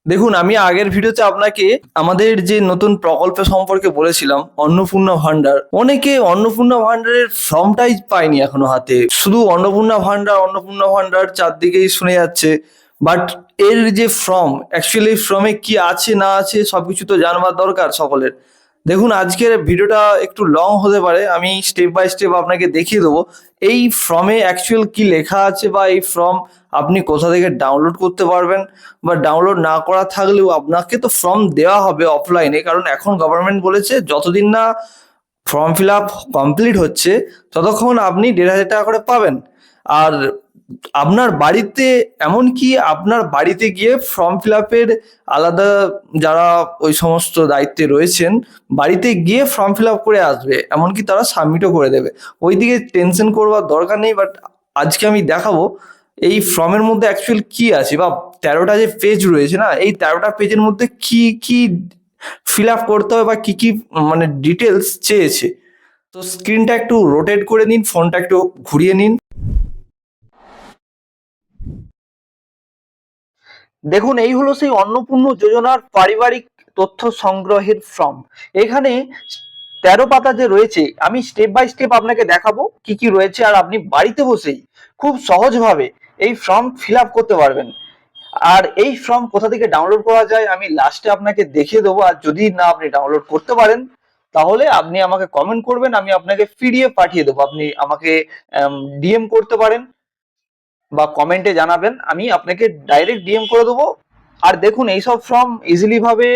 দেখুন, আমি আগের ভিডিওতে আপনাকে আমাদের যে নতুন প্রকল্প সম্পর্কে বলেছিলাম, অন্নপূর্ণা ভান্ডার। অনেকে অন্নপূর্ণা ভান্ডারের ফর্মটাই পায়নি এখনো হাতে। শুধু অন্নপূর্ণা ভান্ডার অন্নপূর্ণা ভান্ডার চারদিকেই শুনে যাচ্ছে, বাট এর যে ফর্ম, অ্যাকচুয়ালি ফর্মে কি আছে না আছে সবকিছু তো জানবার দরকার সকলের। দেখুন, আজকের ভিডিওটা একটু লং হতে পারে, আমি স্টেপ বাই স্টেপ আপনাকে দেখিয়ে দেবো এই ফর্মে অ্যাকচুয়াল কি লেখা আছে, বা এই ফর্ম আপনি কোথা থেকে ডাউনলোড করতে পারবেন, বা ডাউনলোড না করা থাকলেও আপনাকে তো ফর্ম দেওয়া হবে অফলাইনে। কারণ এখন গভর্নমেন্ট বলেছে যতদিন না ফর্ম ফিল আপ কমপ্লিট হচ্ছে ততক্ষণ আপনি 1,500 টাকা করে পাবেন। আর আপনার বাড়িতে, এমনকি আপনার বাড়িতে গিয়ে ফর্ম ফিল আপের আলাদা যারা ওই সমস্ত দায়িত্বে রয়েছেন, বাড়িতে গিয়ে ফর্ম ফিল আপ করে আসবে, এমনকি তারা সাবমিটও করে দেবে। ওইদিকে টেনশন করবার দরকার নেই। বাট আজকে আমি দেখাবো এই ফর্মের মধ্যে অ্যাকচুয়াল কি আছে, বা 13টা যে পেজ রয়েছে না, এই 13টা পেজের মধ্যে কি কি ফিল আপ করতে হবে, বা কি কি মানে ডিটেলস চেয়েছে। তো স্ক্রিনটা একটু রোটেট করে নিন, ফোনটা একটু ঘুরিয়ে নিন। দেখুন, এই হলো সেই অন্নপূর্ণা যোজনার পারিবারিক তথ্য সংগ্রহের ফর্ম। এখানে 13 পাতা যে রয়েছে, আমি স্টেপ বাই স্টেপ আপনাকে দেখাবো কি কি রয়েছে, আর আপনি বাড়িতে বসেই খুব সহজভাবে এই ফর্ম ফিল আপ করতে পারবেন। আর এই ফর্ম কোথা থেকে ডাউনলোড করা যায় আমি লাস্টে আপনাকে দেখিয়ে দেবো। আর যদি না আপনি ডাউনলোড করতে পারেন তাহলে আপনি আমাকে কমেন্ট করবেন, আমি আপনাকে পিডিএফ পাঠিয়ে দেবো। আপনি আমাকে ডিএম করতে পারেন বা কমেন্টে জানাবেন, আমি আপনাকে ডাইরেক্ট ডিএম করে দেবো। আর দেখুন, এইসব ফর্ম ইজিলি ভাবে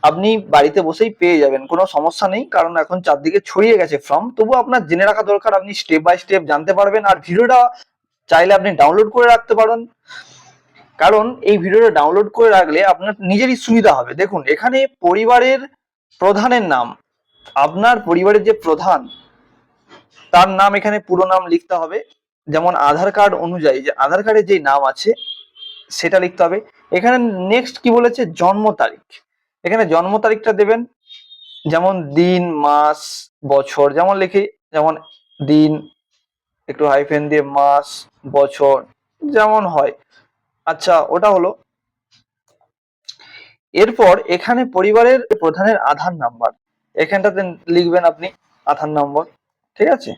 আপনি বাড়িতে বসেই পেয়ে যাবেন, কোনো সমস্যা নেই। কারণ এখন চারদিকে ছড়িয়ে গেছে ফর্ম, তবু আপনার জেনে রাখা দরকার, আপনি স্টেপ বাই স্টেপ জানতে পারবেন। আর ভিডিওটা চাইলে আপনি ডাউনলোড করে রাখতে পারেন, কারণ এই ভিডিওটা ডাউনলোড করে রাখলে আপনার নিজেরই সুবিধা হবে। দেখুন, এখানে পরিবারের প্রধানের নাম, আপনার পরিবারের যে প্রধান তার নাম এখানে পুরো নাম লিখতে হবে। যেমন আধার কার্ড অনুযায়ী যে আধার কার্ডে যে নাম আছে সেটা লিখতে হবে। এখানে নেক্সট কি বলেছে, জন্ম তারিখ। এখানে জন্ম তারিখটা দেবেন, যেমন দিন, মাস, বছর যেমন লিখি, যেমন দিন একটু হাইফেন দিয়ে, মাস, বছর যেমন হয়। আচ্ছা, ওটা হলো। এরপর এখানে পরিবারের প্রধানের আধার নাম্বার এখানটাতে লিখবেন আপনি, আধার নম্বর। ঠিক আছে।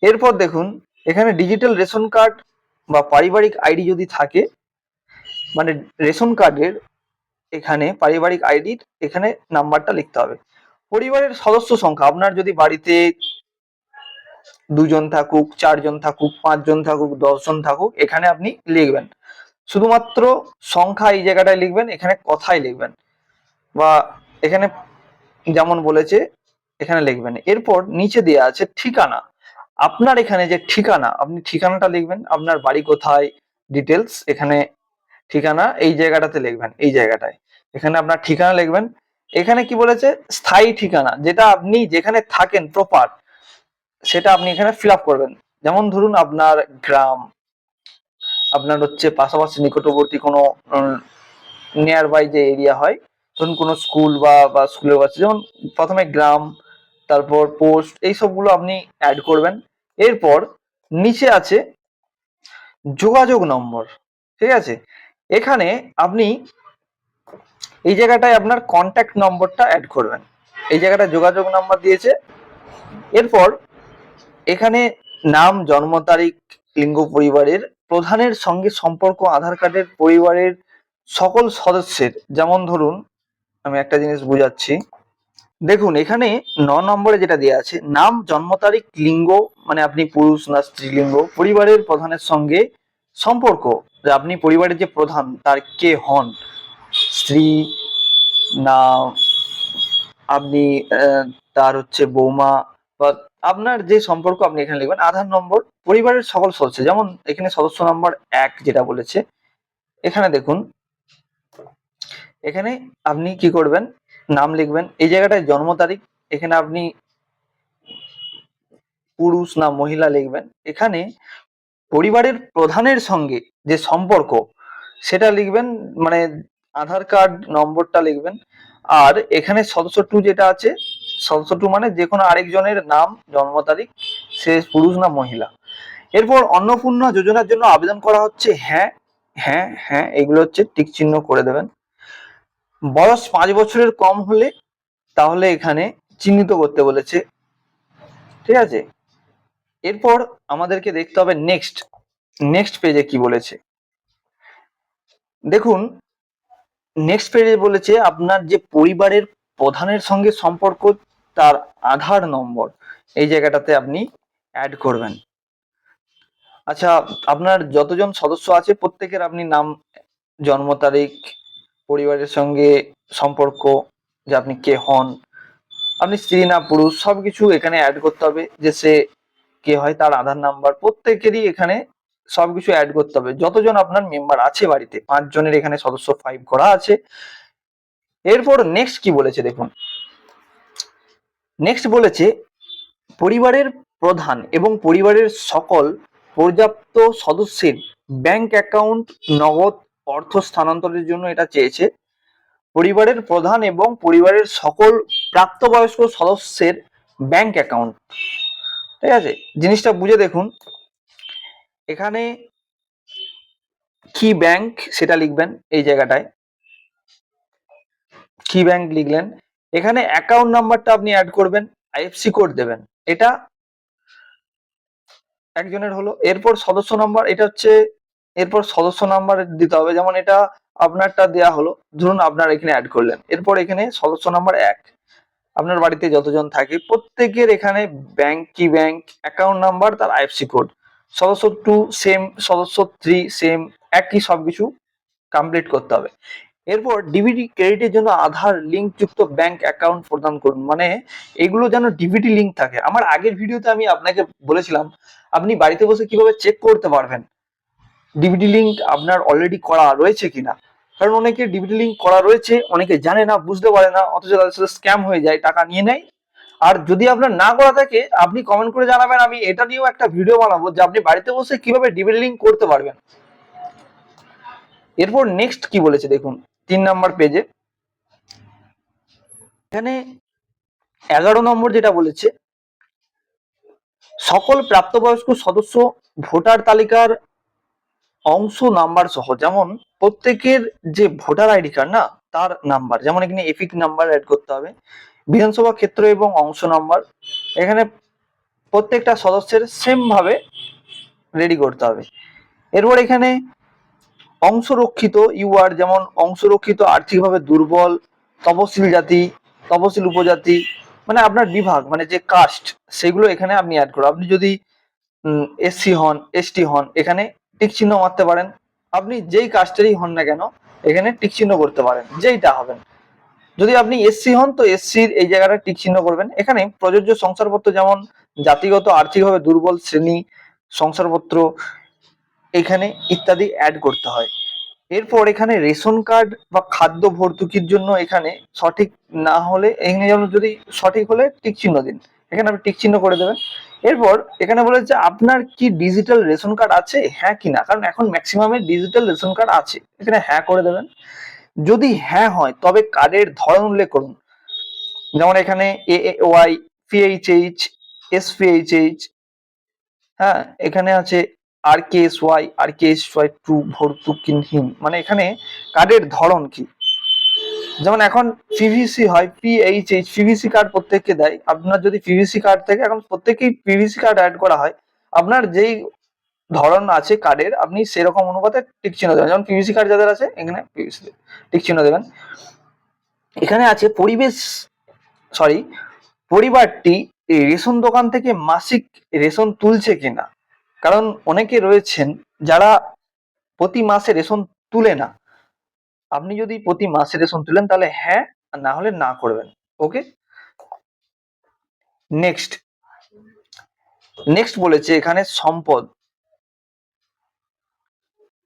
এরপর দেখুন, এখানে ডিজিটাল রেশন কার্ড বা পারিবারিক আইডি যদি থাকে, মানে রেশন কার্ডের এখানে পারিবারিক আইডির এখানে নাম্বারটা লিখতে হবে। পরিবারের সদস্য সংখ্যা, আপনার যদি বাড়িতে 2 জন থাকুক, 4 জন থাকুক, 5 জন থাকুক, 10 জন থাকুক, এখানে আপনি লিখবেন। শুধুমাত্র সংখ্যা এই জায়গাটায় লিখবেন, এখানে কথাই লিখবেন, বা এখানে যেমন বলেছে এখানে লিখবেন। এরপর নিচে দেওয়া আছে ঠিকানা, আপনার এখানে যে ঠিকানা, আপনি ঠিকানাটা লিখবেন, আপনার বাড়ি কোথায়, ডিটেলস এখানে ঠিকানা এই জায়গাটাতে লিখবেন, এই জায়গাটায় এখানে আপনার ঠিকানা লিখবেন। এখানে কি বলেছে, স্থায়ী ঠিকানা, যেটা আপনি যেখানে থাকেন প্রপার, সেটা আপনি এখানে ফিল আপ করবেন। যেমন ধরুন আপনার গ্রাম, আপনার হচ্ছে পাশাপাশি নিকটবর্তী কোনো নিয়ার বাই যে এরিয়া হয়, ধরুন কোনো স্কুল বা স্কুলের পাশে, যেমন প্রথমে গ্রাম, তারপর পোস্ট, এই সবগুলো আপনি অ্যাড করবেন। এরপর নিচে আছে যোগাযোগ নম্বর। ঠিক আছে। এখানে আপনি এই জায়গাটায় আপনার কন্ট্যাক্ট নম্বরটা অ্যাড করবেন, এই জায়গাটা যোগাযোগ নাম্বার দিয়েছে। এরপর এখানে নাম, জন্ম তারিখ, লিঙ্গ, পরিবারের প্রধানের সঙ্গে সম্পর্ক, আধার কার্ডের পরিবারের সকল সদস্যের, যেমন ধরুন আমি একটা জিনিস বুঝাচ্ছি। দেখুন, এখানে 9 নম্বরে যেটা দেওয়া আছে, নাম, জন্ম তারিখ, লিঙ্গ, মানে আপনি পুরুষ না স্ত্রীলিঙ্গ, পরিবারের প্রধানের সঙ্গে সম্পর্ক, যে আপনি পরিবারের যে প্রধান তার কে হন, স্ত্রী না আপনি তার হচ্ছে বৌমা, বা আপনার যে সম্পর্ক আপনি এখানে লিখবেন। আধার নম্বর, পরিবারের সকল সদস্য, যেমন এখানে সদস্য নম্বর 1 যেটা বলেছে, এখানে দেখুন, এখানে আপনি কি করবেন, নাম লিখবেন, এই জায়গাটায় জন্ম তারিখ, এখানে আপনি পুরুষ না মহিলা লিখবেন। এখানে পরিবারের প্রধানের সঙ্গে যে সম্পর্ক সেটা লিখবেন, মানে আধার কার্ড নম্বরটা লিখবেন। আর এখানে সদস্য 2 যেটা আছে, সদস্য 2 মানে যে কোনো আরেকজনের নাম, জন্ম তারিখ, সে পুরুষ না মহিলা। এরপর অন্নপূর্ণা যোজনার জন্য আবেদন করা হচ্ছে হ্যাঁ, হ্যাঁ হ্যাঁ এগুলো হচ্ছে টিক চিহ্ন করে দেবেন। বয়স 5 বছরের কম হলে তাহলে এখানে চিহ্নিত করতে বলেছে, ঠিক আছে। এরপর আমাদেরকে দেখতে হবে নেক্সট, নেক্সট পেজে কি বলেছে দেখুন। নেক্সট পেজে বলেছে আপনার যে পরিবারের প্রধানের সঙ্গে সম্পর্ক, তার আধার নম্বর এই জায়গাটাতে আপনি অ্যাড করবেন। আচ্ছা, আপনার যতজন সদস্য আছে প্রত্যেকের আপনি নাম, জন্ম তারিখ, পরিবারের সঙ্গে সম্পর্ক, যে আপনি কে হন, আপনি স্ত্রী না পুরুষ, সবকিছু এখানে অ্যাড করতে হবে। যে সে কে হয়, তার আধার নাম্বার, প্রত্যেকেরই এখানে সবকিছু অ্যাড করতে হবে। যতজন আপনার মেম্বার আছে বাড়িতে, 5 জনের এখানে সদস্য 5 করা আছে। এরপর নেক্সট কি বলেছে দেখুন। নেক্সট বলেছে পরিবারের প্রধান এবং পরিবারের সকল পর্যাপ্ত সদস্যের ব্যাংক অ্যাকাউন্ট নগদ অর্থ স্থানান্তরের জন্য এটা চেয়েছে। পরিবারের প্রধান এবং পরিবারের সকল প্রাপ্তবয়স্ক সদস্যের ব্যাংক অ্যাকাউন্ট, ঠিক আছে। জিনিসটা বুঝে দেখুন, এখানে কি ব্যাংক সেটা লিখবেন এই জায়গাটায়, কি ব্যাংক লিখলেন। এখানে অ্যাকাউন্ট নাম্বারটা আপনি অ্যাড করবেন, আইএফসি কোড দেবেন, এটা একজনের হলো। এরপর সদস্য নাম্বার, এটা হচ্ছে এরপর সদস্য নাম্বার দিতে হবে। যেমন এটা আপনারটা দেয়া হলো, ধরুন আপনার এখানে অ্যাড করলেন। এরপর এখানে সদস্য নাম্বার 1, আপনার বাড়িতে যতজন থাকে প্রত্যেকের এখানে ব্যাংক কি ব্যাংক, অ্যাকাউন্ট নাম্বার, তার আইএফসি কোড। সদস্য 2 সেম, সদস্য 3 সেম, একই সবকিছু কমপ্লিট করতে হবে। এরপর ডিবিটি ক্রেডিটের জন্য আধার লিঙ্ক যুক্ত ব্যাংক অ্যাকাউন্ট প্রদান করুন। মানে এগুলো যেন ডিবিটি লিঙ্ক থাকে। আমার আগের ভিডিওতে আমি আপনাকে বলেছিলাম আপনি বাড়িতে বসে কিভাবে চেক করতে পারবেন ডিবিটি লিঙ্ক আপনার অলরেডি করা রয়েছে কিনা। কারণ অনেকে ডিবিটি লিঙ্ক করা রয়েছে, অনেকে জানে না, বুঝতে পারে না, অথচ তাদের সাথে স্ক্যাম হয়ে যায়, টাকা নিয়ে নেয়। আর যদি আপনার না করা থাকে আপনি কমেন্ট করে জানাবেন, আমি এটা নিয়েও একটা ভিডিও বানাবো যে আপনি বাড়িতে বসে কিভাবে ডিবিটি লিঙ্ক করতে পারবেন। এরপর নেক্সট কি বলেছে দেখুন 3 নম্বর পেজে, এখানে 11 নম্বর যেটা বলেছে, সকল প্রাপ্তবয়স্ক সদস্য ভোটার তালিকার অংশ নাম্বার সহ, যেমন প্রত্যেকের যে ভোটার আইডি কার্ড না, তার নাম্বার, যেমন এখানে এপিক নাম্বার অ্যাড করতে হবে, বিধানসভা ক্ষেত্র এবং অংশ নাম্বার এখানে প্রত্যেকটা সদস্যের সেম ভাবে রেডি করতে হবে। এরপর এখানে অংশরক্ষিত ইউআর, যেমন অংশরক্ষিত আর্থিকভাবে দুর্বল, তপশিল জাতি, তপশিল উপজাতি, মানে আপনার বিভাগ, মানে যে কাস্ট, সেগুলো এখানে আপনি অ্যাড করো। আপনি যদি এসসি হন, এসটি হন, এখানে টিক চিহ্ন মারতে পারেন। আপনি যেই কাস্টেরই হন না কেন এখানে টিক চিহ্ন করতে পারেন, যেইটা হবেন। যদি আপনি এসসি হন তো এসসির এই জায়গাটা টিক চিহ্ন করবেন। এখানে প্রযোজ্য শংসাপত্র, যেমন জাতিগত আর্থিকভাবে দুর্বল শ্রেণী শংসাপত্র এখানে ইত্যাদি অ্যাড করতে হয়। এরপর এখানে রেশন কার্ড বা খাদ্য ভর্তুকির জন্য এখানে সঠিক না হলে, এখানে যেমন যদি সঠিক হলে টিক চিহ্ন দিন, এখানে আপনি টিক চিহ্ন করে দেবেন। এরপর এখানে বলেছে আপনার কি ডিজিটাল রেশন কার্ড আছে, হ্যাঁ কি না, কারণ এখন ম্যাক্সিমামের ডিজিটাল রেশন কার্ড আছে, এখানে হ্যাঁ করে দেবেন। যদি হ্যাঁ হয় তবে কার্ডের ধরন উল্লেখ করুন, যেমন এখানে এওয়াই, পিএইচএইচ, এসপিএইচএইচ, হ্যাঁ এখানে আছে আর কে এস ওয়াই টু ভর্তুকিহীন, মানে এখানে কার্ডের ধরন কি। যেমন এখন পিভিসি হয়, পিএইচএইচ, পিভিসি কার্ড প্রত্যেককে দেয়। আপনার যদি পিভিসি কার্ড থেকে, এখন প্রত্যেকেই পিভিসি কার্ড অ্যাড করা হয়, আপনার যেই ধরন আছে কার্ডের আপনি সেরকম অনুপাতে টিক চিহ্ন দেবেন। যেমন পিভিসি কার্ড যাদের আছে এখানে পিভিসি টিক চিহ্ন দেবেন। এখানে আছে পরিবারটি এই রেশন দোকান থেকে মাসিক রেশন তুলছে কিনা। কারণ অনেকে রয়েছেন যারা প্রতি মাসে রেশন তুলে না। আপনি যদি প্রতি মাসে রেশন তুলেন তাহলে হ্যাঁ, আর না হলে না করবেন। ওকে, নেক্সট নেক্সট বলেছে এখানে সম্পদ,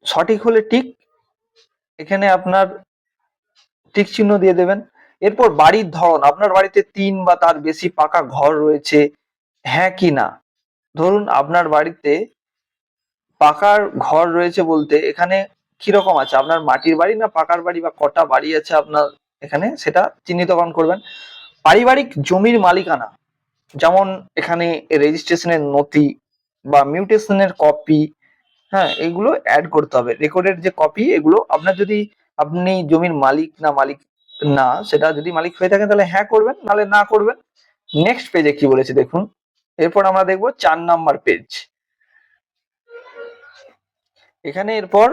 সঠিক হলে টিক, এখানে আপনার টিক চিহ্ন দিয়ে দেবেন। এরপর বাড়ির ধরন, আপনার বাড়িতে 3 বা তার বেশি পাকা ঘর রয়েছে, হ্যাঁ কি না। ধরুন আপনার বাড়িতে পাকার ঘর রয়েছে বলতে এখানে কিরকম আছে, আপনার মাটির বাড়ি না পাকার বাড়ি, বা কটা বাড়ি আছে আপনার এখানে সেটা চিহ্নিতকরণ করবেন। পারিবারিক জমির মালিকানা, যেমন এখানে রেজিস্ট্রেশনের নথি বা মিউটেশনের কপি, হ্যাঁ, এগুলো অ্যাড করতে হবে। রেকর্ডের যে কপি, এগুলো আপনার যদি আপনি জমির মালিক না সেটা যদি মালিক হয়ে থাকেন তাহলে হ্যাঁ করবেন, নাহলে না করবেন। নেক্সট পেজে কি বলেছে দেখুন। এরপর আমরা দেখবো 4 নাম্বার পেজ। এখানে এরপর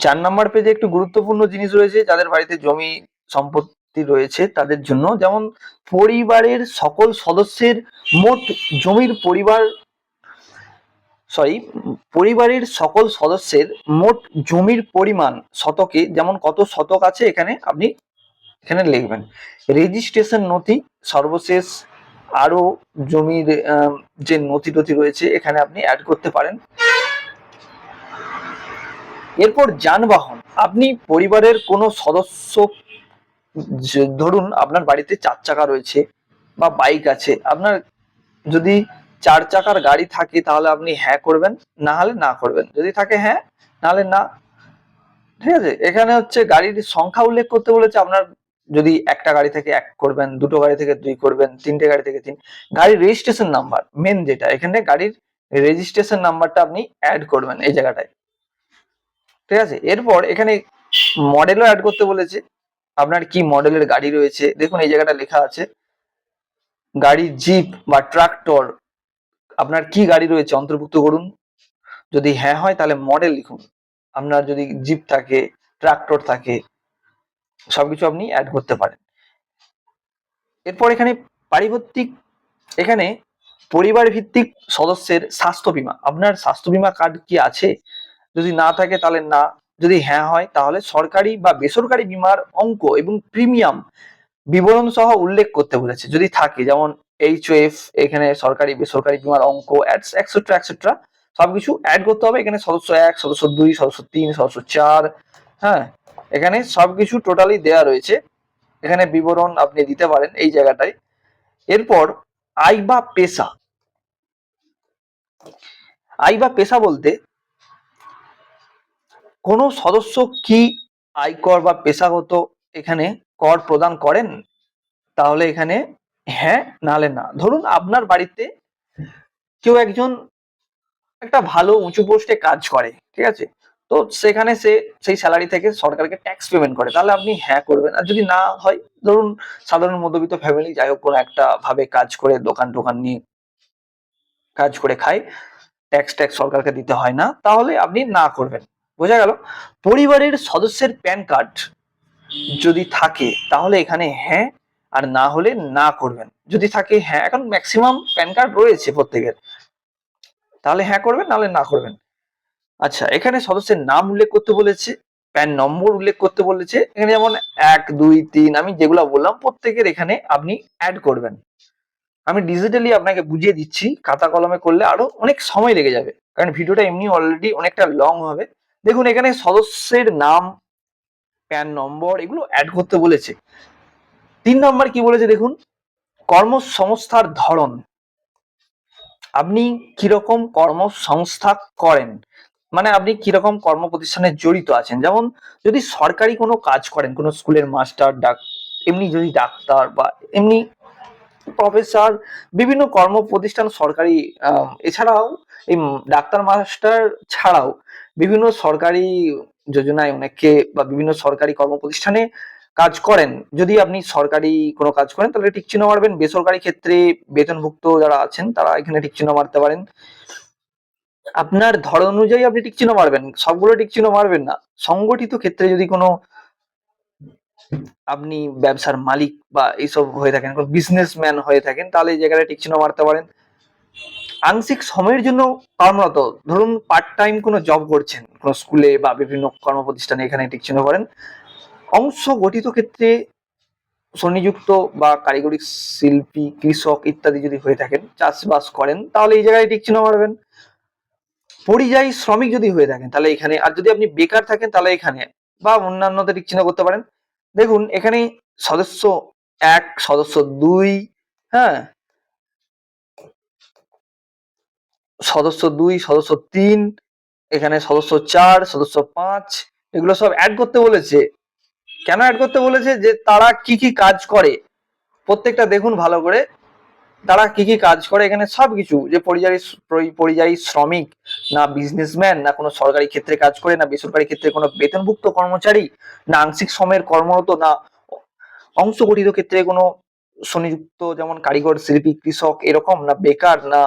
4 নাম্বার পেজে একটু গুরুত্বপূর্ণ জিনিস রয়েছে যাদের বাড়িতে জমি সম্পত্তি রয়েছে তাদের জন্য। যেমন পরিবারের সকল সদস্যের মোট জমির পরিবারের সকল সদস্যের মোট জমির পরিমাণ শতকে, যেমন কত শতক আছে এখানে আপনি এখানে লিখবেন। রেজিস্ট্রেশন নথি সর্বশেষ, আরো জমির যে নথি টথি রয়েছে এখানে আপনি অ্যাড করতে পারেন। এরপর যানবাহন, আপনি পরিবারের কোনো সদস্য, ধরুন আপনার বাড়িতে 4 চাকা রয়েছে বা বাইক আছে, আপনার যদি 4 চাকার গাড়ি থাকে তাহলে আপনি হ্যাঁ করবেন, না হলে না করবেন। যদি থাকে হ্যাঁ, নাহলে না। ঠিক আছে, এখানে হচ্ছে গাড়ির সংখ্যা উল্লেখ করতে বলেছে। আপনার যদি একটা গাড়ি থেকে 1 করবেন, দুটো গাড়ি থেকে 2 করবেন, তিনটে গাড়ি থেকে 3। গাড়ির রেজিস্ট্রেশন নাম্বার মেন যেটা, এখানে গাড়ির রেজিস্ট্রেশন নাম্বারটা আপনি অ্যাড করবেন এই জায়গাটায়। ঠিক আছে, এরপর এখানে মডেলও অ্যাড করতে বলেছে। আপনার কি মডেলের গাড়ি রয়েছে দেখুন এই জায়গাটা লেখা আছে। গাড়ি জিপ বা ট্রাক্টর, আপনার কি গাড়ি রয়েছে অন্তর্ভুক্ত করুন। যদি হ্যাঁ হয় তাহলে মডেল লিখুন। আপনার যদি জিপ থাকে, ট্রাক্টর থাকে, সবকিছু আপনি অ্যাড করতে পারেন। এরপর এখানে পারিবর্তিক, এখানে পরিবার ভিত্তিক সদস্যের স্বাস্থ্য বীমা, আপনার স্বাস্থ্য বীমা কার্ড কি আছে? যদি না থাকে তাহলে না, যদি হ্যাঁ হয় তাহলে সরকারি বা বেসরকারি বীমার অঙ্ক এবং প্রিমিয়াম বিবরণ সহ উল্লেখ করতে বলেছে। যদি থাকে, যেমন HOF, এখানে সরকারি বেসরকারি বীমার অঙ্ক এক্সেট্রা এক্সেট্রা সবকিছু অ্যাড করতে হবে। এখানে সদস্য 1, সদস্য 2, সদস্য 3, সদস্য 4, হ্যাঁ, এখানে সবকিছু টোটালি দেয়া রয়েছে। এখানে বিবরণ আপনি দিতে পারেন এই জায়গাটায়। এরপর আয় বা পেশা, আয় বা পেশা বলতে কোন সদস্য কি আয়কর বা পেশাগত এখানে কর প্রদান করেন, তাহলে এখানে হ্যাঁ, নাহলে না। ধরুন আপনার বাড়িতে কেউ একজন একটা ভালো উঁচু পোস্টে কাজ করে, ঠিক আছে, তো সেখানে সে সেই স্যালারি থেকে সরকারকে ট্যাক্স পেমেন্ট করে, তাহলে আপনি হ্যাঁ করবেন। আর যদি না হয়, ধরুন সাধারণ মধ্যবিত্ত ফ্যামিলি, যাই হোক কোনো একটা ভাবে কাজ করে দোকান টোকান নিয়ে কাজ করে খায়, ট্যাক্স সরকারকে দিতে হয় না, তাহলে আপনি না করবেন। বোঝা গেল? পরিবারের সদস্যের প্যান কার্ড যদি থাকে তাহলে এখানে হ্যাঁ, আর না হলে না করবেন। যদি থাকে হ্যাঁ, এখন ম্যাক্সিমাম প্যান কার্ড রয়েছে প্রত্যেকের, তাহলে হ্যাঁ করবেন, নাহলে না করবেন। আচ্ছা, এখানে সদস্যের নাম উল্লেখ করতে বলেছে, প্যান নম্বর উল্লেখ করতে বলেছে। এখানে যেমন 1, 2, 3 আমি যেগুলো বললাম প্রত্যেকের এখানে আপনি অ্যাড করবেন। আমি ডিজিটালি আপনাকে বুঝিয়ে দিচ্ছি, খাতা কলমে করলে আরো অনেক সময় লেগে যাবে, কারণ ভিডিওটা এমনি অলরেডি অনেকটা লং হবে। দেখুন এখানে সদস্যের নাম, প্যান নম্বর এগুলো অ্যাড করতে বলেছে। 3 নম্বর কি বলেছে দেখুন, কর্মসংস্থার ধরন, আপনি কিরকম কর্মসংস্থা করেন, মানে আপনি কিরকম কর্ম প্রতিষ্ঠানে জড়িত আছেন। যেমন যদি সরকারি কোনো কাজ করেন, কোনো স্কুলের মাস্টার, এমনি যদি ডাক্তার বা এমনি প্রফেসর, বিভিন্ন কর্ম প্রতিষ্ঠান সরকারি, এছাড়াও এই ডাক্তার মাস্টার ছাড়াও বিভিন্ন সরকারি যোজনায় অনেকে বা বিভিন্ন সরকারি কর্ম প্রতিষ্ঠানে কাজ করেন। যদি আপনি সরকারি কোনো কাজ করেন তাহলে টিক চিহ্ন মারবেন। বেসরকারি ক্ষেত্রে বেতনভুক্ত যারা আছেন তারা এখানে টিক চিহ্ন মারতে পারেন। আপনার ধরন অনুযায়ী আপনি টিক চিহ্ন মারবেন, সবগুলো টিক চিহ্ন মারবেন না। সংগঠিত ক্ষেত্রে যদি কোনো আপনি ব্যবসার মালিক বা এইসব হয়ে থাকেন, কোনো বিজনেসম্যান হয়ে থাকেন, তাহলে এই জায়গায় টিক চিহ্ন মারতে পারেন। আংশিক সময়ের জন্য কর্মরত, ধরুন পার্ট টাইম কোনো জব করছেন কোনো স্কুলে বা বিভিন্ন কর্মপ্রতিষ্ঠানে, এখানে টিক চিহ্ন করেন। অংশ গঠিত ক্ষেত্রে স্বনিযুক্ত বা কারিগরি শিল্পী, কৃষক ইত্যাদি যদি হয়ে থাকেন, চাষবাস করেন, তাহলে এই জায়গায় টিক চিহ্ন মারবেন। পরিযায়ী শ্রমিক যদি হয়ে থাকেন তাহলে এখানে, আর যদি আপনি বেকার থাকেন তাহলে এখানে, বা অন্যান্যতে টিক চিহ্ন করতে পারেন। দেখুন এখানে সদস্য 1, সদস্য 2, হ্যাঁ, সদস্য 2, সদস্য 3, এখানে সদস্য 4, সদস্য 5, এগুলো সব অ্যাড করতে বলেছে। কেন অ্যাড করতে বলেছে? যে তারা কি কি কাজ করে প্রত্যেকটা দেখুন ভালো করে। তারা কি কি কাজ করে এখানে সবকিছু, যে পরিযায়ী শ্রমিক না বিজনেসম্যান না কোনো সরকারি ক্ষেত্রে কাজ করে না বেসরকারি ক্ষেত্রে কোনো বেতনভুক্ত কর্মচারী না আংশিক শ্রমের কর্মরত না অংশগঠিত ক্ষেত্রে কোনো স্বনিযুক্ত যেমন কারিগর শিল্পী কৃষক এরকম না বেকার না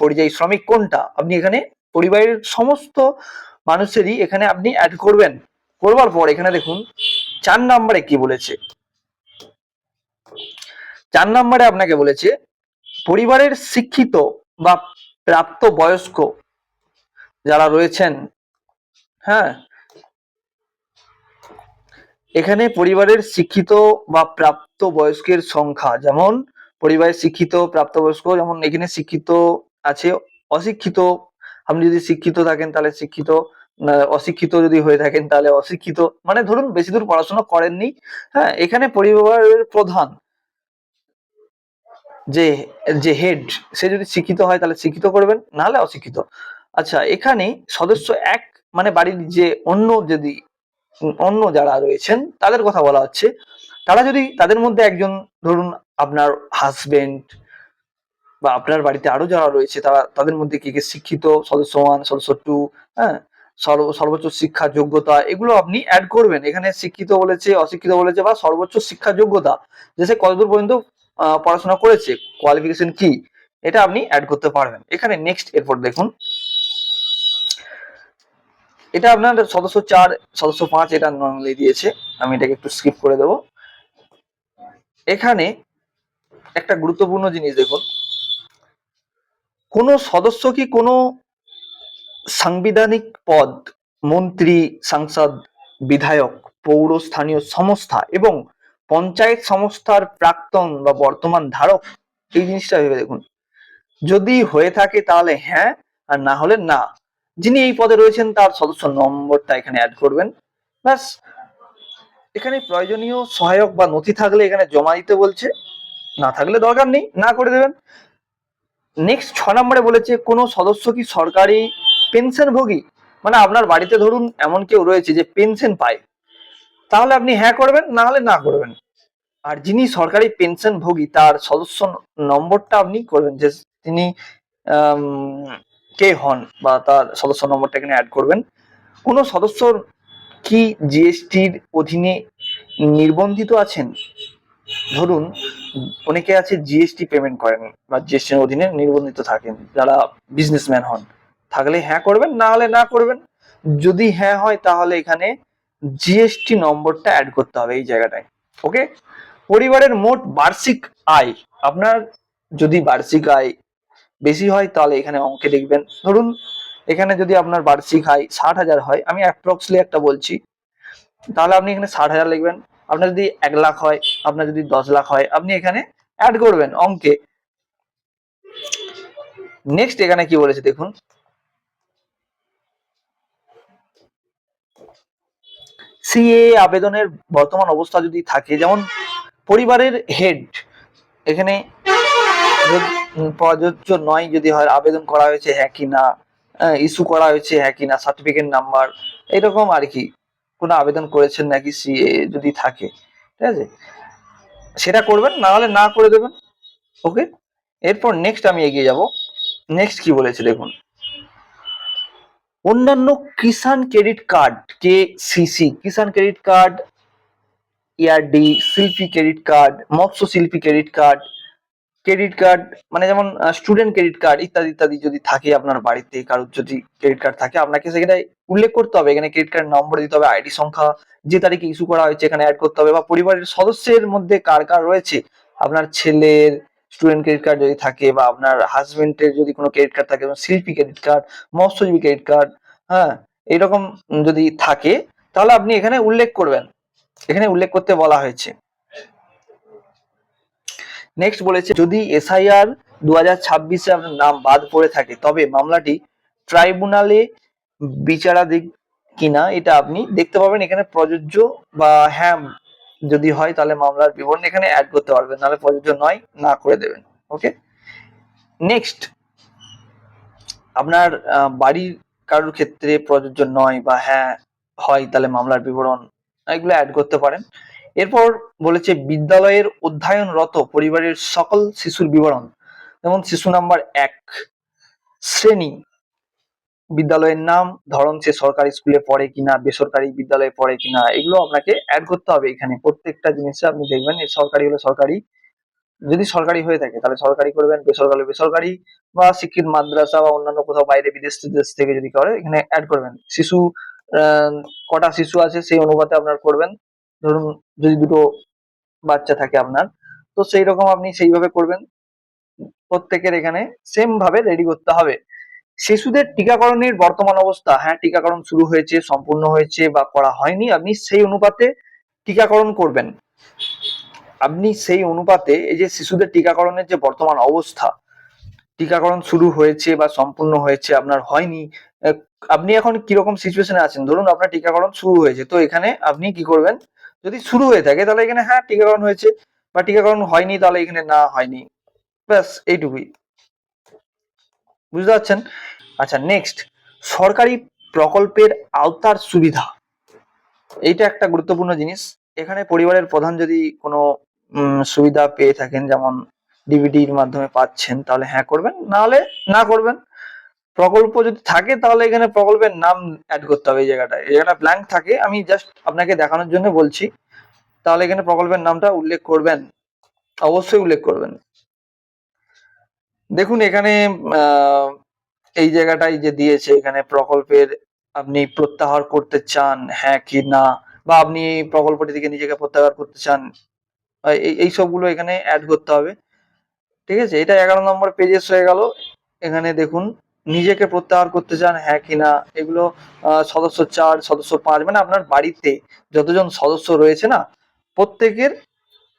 পরিযায়ী শ্রমিক, কোনটা আপনি এখানে পরিবারের সমস্ত মানুষেরই এখানে আপনি অ্যাড করবেন। করবার পর এখানে দেখুন 4 নম্বরে কি বলেছে। 4 নম্বরে আপনাকে বলেছে পরিবারের শিক্ষিত বা প্রাপ্ত বয়স্ক যারা রয়েছেন, হ্যাঁ এখানে পরিবারের শিক্ষিত বা প্রাপ্ত বয়স্কের সংখ্যা, যেমন পরিবারের শিক্ষিত প্রাপ্তবয়স্ক, যেমন এখানে শিক্ষিত আছে, অশিক্ষিত, আপনি যদি শিক্ষিত থাকেন তাহলে শিক্ষিত, অশিক্ষিত যদি হয়ে থাকেন তাহলে অশিক্ষিত, মানে ধরুন বেশি দূর পড়াশোনা করেননি, হ্যাঁ এখানে পরিবারের প্রধান যে যে হেড সে যদি শিক্ষিত হয় তাহলে শিক্ষিত করবেন, নাহলে অশিক্ষিত। আচ্ছা এখানে সদস্য এক মানে বাড়ির যে অন্য যারা রয়েছেন তাদের কথা বলা হচ্ছে, তারা যদি তাদের মধ্যে একজন ধরুন আপনার হাজবেন্ড বা আপনার বাড়িতে আরো যারা রয়েছে তাদের মধ্যে কে কে শিক্ষিত, সদস্য ওয়ান সদস্য টু, হ্যাঁ সর্বোচ্চ শিক্ষা যোগ্যতা এগুলো আপনি অ্যাড করবেন। এখানে শিক্ষিত বলেছে অশিক্ষিত বলেছে বা সর্বোচ্চ শিক্ষা যোগ্যতা যে সে কতদূর পর্যন্ত পড়াশোনা করেছে, কোয়ালিফিকেশন কি, এটা আপনি অ্যাড করতে পারবেন এখানে। নেক্সট এরপর দেখুন এটা আপনার সদস্য 4 সদস্য 5 এটা নর্মালি দিয়েছে, আমি এটাকে একটু স্কিপ করে দেবো। এখানে একটা গুরুত্বপূর্ণ জিনিস দেখুন, কোন সদস্য কি কোনো সাংবিধানিক পদ, মন্ত্রী, সাংসদ, বিধায়ক, পৌর স্থানীয় সংস্থা এবং পঞ্চায়েত সংস্থার প্রাক্তন বা বর্তমান ধারক, এই জিনিসটা ভেবে দেখুন। যদি হয়ে থাকে তাহলে হ্যাঁ, আর না হলে না। যিনি এই পদে রয়েছেন তার সদস্য নম্বরটা এখানে অ্যাড করবেন, ব্যাস। এখানে প্রয়োজনীয় সহায়ক বা নথি থাকলে এখানে জমা দিতে বলছে, না থাকলে দরকার নেই, না করে দেবেন। নেক্সট 6 নম্বরে বলেছে কোন সদস্য কি সরকারি পেনশনভোগী, মানে আপনার বাড়িতে ধরুন এমন কেউ রয়েছে যে পেনশন পায়, তাহলে আপনি হ্যাঁ করবেন, না হলে না করবেন। আর যিনি সরকারি পেনশনভোগী তার সদস্য নম্বরটা আপনি করবেন, যে তিনি আম, কে হন বা তার সদস্য নম্বরটা এখানে অ্যাড করবেন। কোন সদস্য কি জিএসটির অধীনে নির্বন্ধিত আছেন, ধরুন অনেকে আছে জিএসটি পেমেন্ট করেন বা জিএসটির অধীনে নির্বন্ধিত থাকেন যারা বিজনেসম্যান হন, থাকলে হ্যাঁ করবেন, না হলে না করবেন। যদি হ্যাঁ হয় তাহলে এখানে জিএসটি নম্বরটা অ্যাড করতে হবে এই জায়গাটায়। ওকে। পরিবারের মোট বার্ষিক আয়, আপনার যদি বার্ষিক আয় বেশি হয় তাহলে এখানে অঙ্কে লিখবেন। ধরুন এখানে যদি আপনার বার্ষিক আয় 60,000 হয়, আমি অ্যাপ্রক্সলি একটা বলছি, তাহলে আপনি এখানে 60,000 লিখবেন। আপনার যদি 1 লাখ হয়, আপনার যদি 10 লাখ হয়, আপনি এখানে অ্যাড করবেন অঙ্কে। নেক্সট এখানে কি বলেছে দেখুন, সিএ আবেদনের বর্তমান অবস্থা যদি থাকে, যেমন পরিবারের হেড এখানে প্রযোজ্য নয় যদি হয়, আবেদন করা হয়েছে হ্যাঁ কি না, ইস্যু করা হয়েছে হ্যাঁ কি না, সার্টিফিকেট নাম্বার এরকম আর কি, কোনো আবেদন করেছেন নাকি সিএ যদি থাকে, ঠিক আছে সেটা করবেন, না হলে না করে দেবেন। ওকে। এরপর নেক্সট আমি এগিয়ে যাব। নেক্সট কি বলেছে দেখুন, অন্যান্য কিষাণ ক্রেডিট কার্ড, কেসিসি, কিষাণ ক্রেডিট কার্ড, ইয়ারডি, শিল্পী ক্রেডিট কার্ড, মৎস্য শিল্পী ক্রেডিট কার্ড, ক্রেডিট কার্ড মানে যেমন স্টুডেন্ট ক্রেডিট কার্ড ইত্যাদি ইত্যাদি যদি থাকে আপনার বাড়িতে কারোর যদি ক্রেডিট কার্ড থাকে, আপনাকে সেখানে উল্লেখ করতে হবে, এখানে ক্রেডিট কার্ড নম্বর দিতে হবে, আইডি সংখ্যা, যে তারিখে ইস্যু করা হয়েছে এখানে অ্যাড করতে হবে, বা পরিবারের সদস্যের মধ্যে কার কার রয়েছে, আপনার ছেলের স্টুডেন্ট ক্রেডিট কার্ড যদি থাকে বা আপনার হাজবেন্ডের যদি কোনো ক্রেডিট কার্ড থাকে, শিল্পী ক্রেডিট কার্ড, মৎস্যজীবী ক্রেডিট কার্ড, হ্যাঁ এইরকম যদি থাকে তাহলে আপনি এখানে উল্লেখ করবেন, এখানে উল্লেখ করতে বলা হয়েছে। নেক্সট বলেছে যদি এসআইআর 2026-এ আপনার নাম বাদ পড়ে থাকে তবে মামলাটি ট্রাইব্যুনালে বিচারাধীন কিনা এটা আপনি দেখতে পাবেন, এখানে প্রযোজ্য বা হ্যাঁ যদি হয় তাহলে মামলার বিবরণ এখানে অ্যাড করতে পারবেন, নাহলে প্রযোজ্য নয় না করে দেবেন। ওকে। নেক্সট আপনার বাড়ির কারোর ক্ষেত্রে প্রযোজ্য নয় বা হ্যাঁ হয় তাহলে মামলার বিবরণ এগুলো অ্যাড করতে পারেন। এরপর বলেছে বিদ্যালয়ের অধ্যয়নরত পরিবারের সকল শিশুর বিবরণ, যেমন শিশু নাম্বার 1, শ্রেণী, বিদ্যালয়ের নাম, ধরন, সে সরকারি স্কুলে পড়ে কিনা, বেসরকারি বিদ্যালয়ে পড়ে কিনা, এগুলো আপনাকে অ্যাড করতে হবে এখানে। প্রত্যেকটা জিনিসে আপনি দেখবেন সরকারি হলে সরকারি, যদি সরকারি হয়ে থাকে তাহলে সরকারি করবেন, বেসরকারি বেসরকারি, বা শিক্ষিত মাদ্রাসা বা অন্যান্য কোথাও বাইরে বিদেশ টিদেশ থেকে যদি করে এখানে অ্যাড করবেন। শিশু আহ, কটা শিশু আছে সেই অনুপাতে আপনার করবেন। ধরুন যদি দুটো বাচ্চা থাকে আপনার, তো সেই রকম আপনি সেইভাবে করবেন। প্রত্যেকের এখানে সেম ভাবে রেডি করতে হবে। শিশুদের টিকাকরণের বর্তমান অবস্থা, হ্যাঁ টিকাকরণ শুরু হয়েছে, সম্পূর্ণ হয়েছে বা করা হয়নি, আপনি সেই অনুপাতে টিকাকরণ করবেন। আপনি সেই অনুপাতে এই যে শিশুদের টিকাকরণের যে বর্তমান অবস্থা, টিকাকরণ শুরু হয়েছে বা সম্পূর্ণ হয়েছে, আপনার হয়নি, আহ, আপনি এখন কিরকম সিচুয়েশনে আছেন, ধরুন আপনার টিকাকরণ শুরু হয়েছে, তো এখানে আপনি কি করবেন, যদি শুরু হয়ে থাকে তাহলে এখানে হ্যাঁ টিকাকরণ হয়েছে, বা টিকাকরণ হয়নি তাহলে এখানে না হয়নি, ব্যাস এইটুকুই। বুঝতে পারছেন? আচ্ছা নেক্সট, সরকারি প্রকল্পের আওতার সুবিধা, এইটা একটা গুরুত্বপূর্ণ জিনিস। এখানে পরিবারের প্রধান যদি কোনো সুবিধা পেয়ে থাকেন, যেমন ডিবিটির মাধ্যমে পাচ্ছেন, তাহলে হ্যাঁ করবেন, না হলে না করবেন। প্রকল্প যদি থাকে তাহলে এখানে প্রকল্পের নাম অ্যাড করতে হবে। এই জায়গাটা ব্ল্যাঙ্ক থাকে, আমি জাস্ট আপনাকে দেখানোর জন্য বলছি। তাহলে এখানে প্রকল্পের নামটা উল্লেখ করবেন, অবশ্যই উল্লেখ করবেন। দেখুন এখানে আহ, এই জায়গাটাই যে দিয়েছে, এখানে প্রকল্পের আপনি প্রত্যাহার করতে চান হ্যাঁ কি না, বা আপনি এই প্রকল্পটি থেকে নিজেকে প্রত্যাহার করতে চান, এই সবগুলো এখানে অ্যাড করতে হবে। ঠিক আছে, এটা 11 নম্বর পেজেস হয়ে গেল। এখানে দেখুন নিজেকে প্রত্যাহার করতে চান হ্যাঁ কি না, এগুলো সদস্য 4, সদস্য 5, মানে আপনার বাড়িতে যতজন সদস্য রয়েছে না, প্রত্যেকের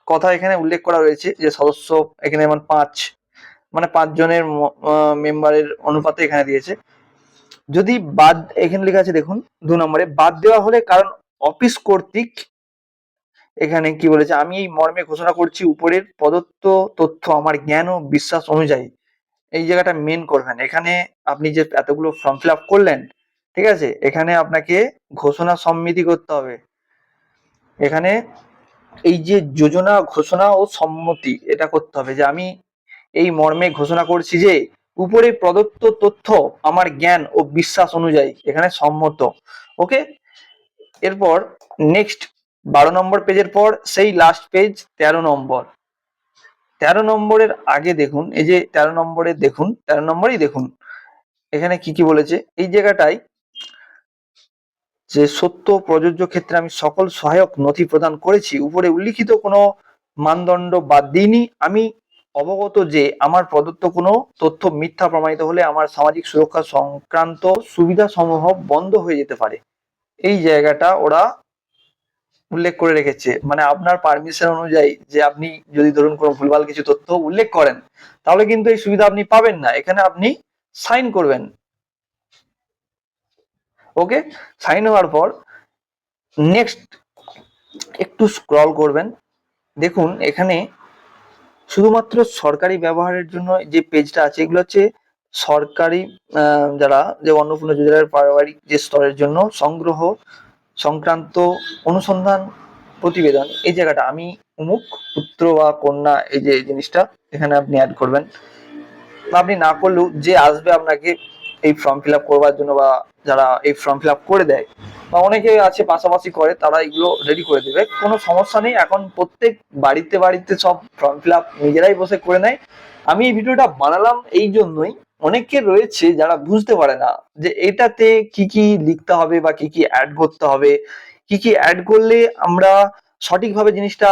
কথা এখানে উল্লেখ করা রয়েছে যে সদস্য এখানে যেমন 5, মানে 5 জনের মেম্বারের অনুপাতে এখানে দিয়েছে। যদি বাদ, এখানে লেখা আছে দেখুন 2 নম্বরে, বাদ দেওয়া হলে কারণ অফিস কর্তৃক, এখানে কি বলেছে, আমি এই মর্মে ঘোষণা করছি উপরের প্রদত্ত তথ্য আমার জ্ঞান ও বিশ্বাস অনুযায়ী, এই জায়গাটা মেন করবেন। এখানে আপনি যে এতগুলো ফর্ম ফিল আপ করলেন, ঠিক আছে, এখানে আপনাকে ঘোষণা সম্মিতি করতে হবে। এখানে এই যে যোজনা ঘোষণা ও সম্মতি, এটা করতে হবে যে আমি এই মর্মে ঘোষণা করছি যে উপরে প্রদত্ত তথ্য আমার জ্ঞান ও বিশ্বাস অনুযায়ী, এখানে সম্মত। ওকে, এরপর নেক্সট 12 নম্বর পেজের পর সেই লাস্ট পেজ 13 নম্বর। 13 নম্বরের আগে দেখুন, এই যে 13 নম্বরে দেখুন, 13 নম্বরেই দেখুন এখানে কি কি বলেছে। এই জায়গাটায় যে সত্য প্রযোজ্য ক্ষেত্রে আমি সকল সহায়ক নথি প্রদান করেছি, উপরে উল্লিখিত কোনো মানদণ্ড বাদ দিইনি। আমি অবগত যে আমার প্রদত্ত কোনো তথ্য মিথ্যা প্রমাণিত হলে আমার সামাজিক সুরক্ষা সংক্রান্ত সুবিধা সমূহ বন্ধ হয়ে যেতে পারে। এই জায়গাটা ওরা উল্লেখ করে রেখেছে, মানে আপনার পারমিশন অনুযায়ী যে আপনি যদি ধরুন কোনো ভুলভাল কিছু তথ্য উল্লেখ করেন, তাহলে কিন্তু এই সুবিধা আপনি পাবেন না। এখানে আপনি সাইন করবেন। ওকে, সাইন হওয়ার পর নেক্সট একটু স্ক্রল করবেন, দেখুন এখানে শুধুমাত্র সরকারি ব্যবহারের জন্য যে পেজটা আছে, এগুলো হচ্ছে সরকারি যারা যে অন্নপূর্ণা যোজনার পারিবারিক যে স্তরের জন্য সংগ্রহ সংক্রান্ত অনুসন্ধান প্রতিবেদন, এই জায়গাটা আমি অমুক পুত্র বা কন্যা, এই যে জিনিসটা এখানে আপনি অ্যাড করবেন। বা আপনি না করলেও যে আসবে আপনাকে এই ফর্ম ফিল আপ করবার জন্য, বা যারা এই ফর্ম ফিল আপ করে দেয়, বা অনেকে আছে পাশাপাশি করে, তারা এগুলো রেডি করে দেবে, কোনো সমস্যা নেই। এখন প্রত্যেক বাড়িতে বাড়িতে সব ফর্ম ফিল আপ নিজেরাই বসে করে নেয়। আমি এই ভিডিওটা বানালাম এই জন্যই, অনেকে রয়েছে যারা বুঝতে পারে না যে এটাতে কি কি লিখতে হবে বা কি কি অ্যাড করতে হবে, কি কি অ্যাড করলে আমরা সঠিকভাবে জিনিসটা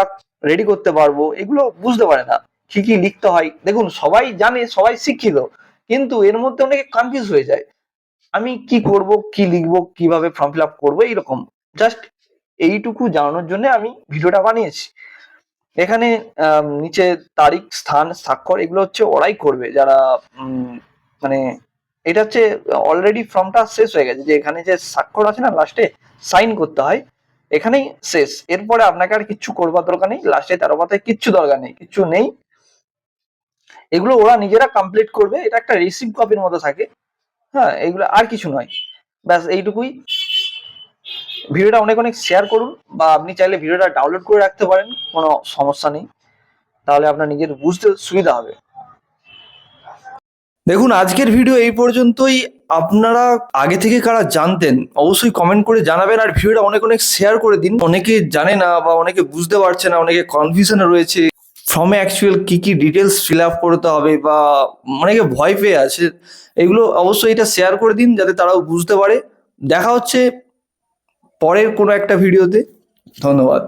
রেডি করতে পারবো, এগুলো বুঝতে পারে না। কি কি লিখতে হয়, দেখুন সবাই জানে, সবাই শিক্ষিত, কিন্তু এর মধ্যে অনেকে কনফিউজ হয়ে যায়, আমি কি করব, কি লিখবো, কিভাবে ফর্ম ফিল আপ করবো, এইরকম। জাস্ট এইটুকু জানানোর জন্য আমি ভিডিওটা বানিয়েছি। এখানে নিচে তারিখ, স্থান, স্বাক্ষর, এগুলো হচ্ছে ওরাই করবে যারা মানে এটা হচ্ছে অলরেডি ফর্মটা শেষ হয়ে গেছে, যে এখানে যে স্বাক্ষর আছে না লাস্টে সাইন করতে হয়, এখানেই শেষ। এরপরে আপনাকে আর কিচ্ছু করবার দরকার নেই, লাস্টে 13 পাতায় কিচ্ছু দরকার নেই, কিচ্ছু নেই, এগুলো ওরা নিজেরা কমপ্লিট করবে। এটা একটা রিসিভ কপির মতো থাকে, হ্যাঁ, এগুলো আর কিছু নয়, ব্যাস এইটুকুই। ভিডিওটা অনেক অনেক শেয়ার করুন, বা আপনি চাইলে ভিডিওটা ডাউনলোড করে রাখতে পারেন, কোনো সমস্যা নেই, তাহলে আপনার নিজের বুঝতে সুবিধা হবে। দেখুন, আজকের ভিডিও এই পর্যন্তই। আপনারা আগে থেকে কারা জানতেন অবশ্যই কমেন্ট করে জানাবেন, আর ভিডিওটা অনেক অনেক শেয়ার করে দিন। অনেকে জানে না বা অনেকে বুঝতে পারছে না, অনেকে কনফিউশনে রয়েছে ফর্মে অ্যাকচুয়াল কি কি ডিটেলস ফিল আপ করতে হবে, বা অনেকে ভয় পেয়ে আছে। এগুলো অবশ্যই এটা শেয়ার করে দিন যাতে তারাও বুঝতে পারে। দেখা হচ্ছে পরের কোনো একটা ভিডিওতে। ধন্যবাদ।